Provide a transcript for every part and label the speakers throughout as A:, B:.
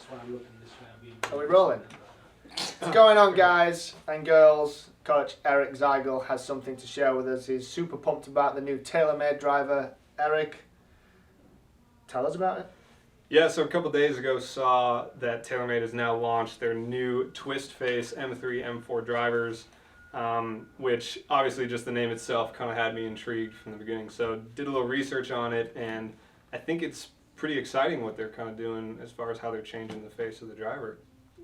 A: that's why I'm looking this way. I'm being
B: Are we rolling? What's going on, guys and girls? Coach Arick Zeigel has something to share with us. He's super pumped about the new TaylorMade driver. Arick, tell us about it.
C: Yeah, so a couple days ago saw that TaylorMade has now launched their new twist face M3 M4 drivers, which obviously just the name itself kind of had me intrigued from the beginning. So did a little research on it, and I think it's pretty exciting what they're kind of doing as far as how they're changing the face of the driver,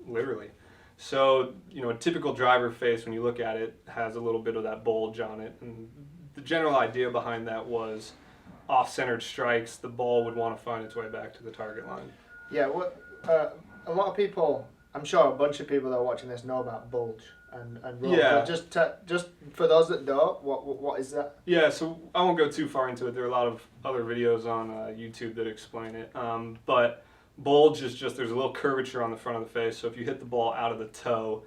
C: literally. So, you know, a typical driver face, when you look at it, has a little bit of that bulge on it. And the general idea behind that was off-centered strikes, the ball would want to find its way back to the target line.
B: Yeah, what a lot of people, I'm sure a bunch of people that are watching this know about bulge and roll.
C: Yeah.
B: But just for those that don't, what is that?
C: Yeah, so I won't go too far into it. There are a lot of other videos on YouTube that explain it. But bulge is just, there's a little curvature on the front of the face. So if you hit the ball out of the toe,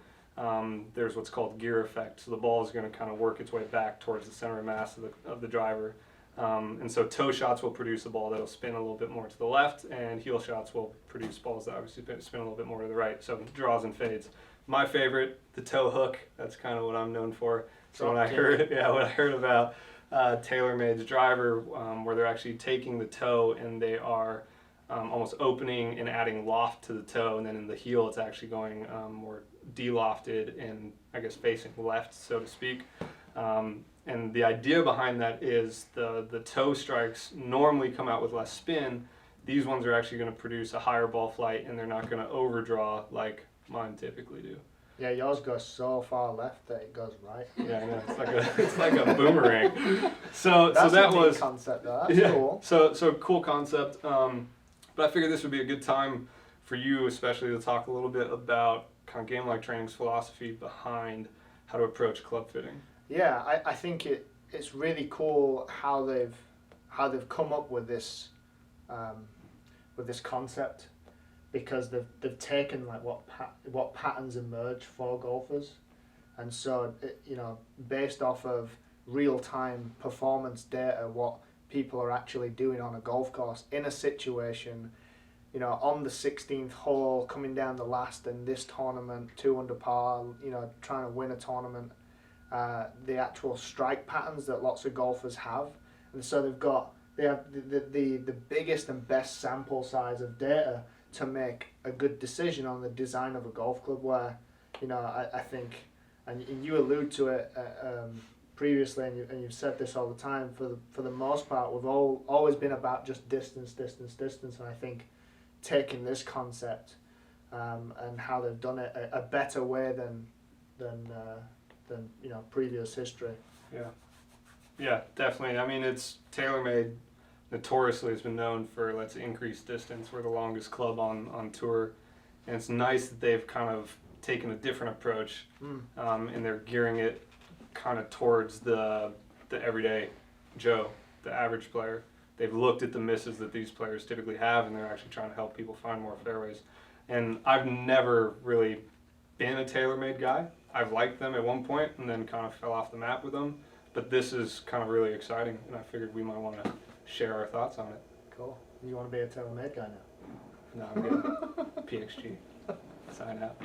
C: there's what's called gear effect. So the ball is going to kind of work its way back towards the center of mass of the driver. And so toe shots will produce a ball that'll spin a little bit more to the left, and heel shots will produce balls that obviously spin a little bit more to the right. So draws and fades. My favorite, the toe hook. That's kind of what I'm known for. So when I heard about TaylorMade's driver, where they're actually taking the toe and they are almost opening and adding loft to the toe, and then in the heel it's actually going more de-lofted and I guess facing left, so to speak. And the idea behind that is the toe strikes normally come out with less spin. These ones are actually going to produce a higher ball flight, and they're not going to overdraw like mine typically do.
B: Yeah, yours goes so far left that it goes right.
C: Yeah, I know. It's like a boomerang. So
B: That's
C: that
B: a neat
C: was
B: concept though. That's cool.
C: So cool concept. But I figured this would be a good time for you, especially, to talk a little bit about kind of game-like training's philosophy behind how to approach club fitting.
B: Yeah, I think it's really cool how they've come up with this concept, because they've taken like what patterns emerge for golfers, and so based off of real-time performance data, what people are actually doing on a golf course in a situation, on the 16th hole, coming down the last in this tournament, 2 under par, trying to win a tournament. The actual strike patterns that lots of golfers have, and so they have the biggest and best sample size of data to make a good decision on the design of a golf club. Where I think, and you allude to it previously, and you've said this all the time, for the most part we've always been about just distance, and I think taking this concept and how they've done it a better way than previous history.
C: Yeah, definitely. I mean, it's TaylorMade notoriously has been known for let's increase distance. We're the longest club on tour, and it's nice that they've kind of taken a different approach, and they're gearing it kind of towards the everyday Joe, the average player. They've looked at the misses that these players typically have, and they're actually trying to help people find more fairways. And I've never really been a TaylorMade guy. I've liked them at one point and then kind of fell off the map with them. But this is kind of really exciting, and I figured we might want to share our thoughts on it.
B: Cool. You want to be a TaylorMade guy now?
C: No, I'm good. PXG. Sign out.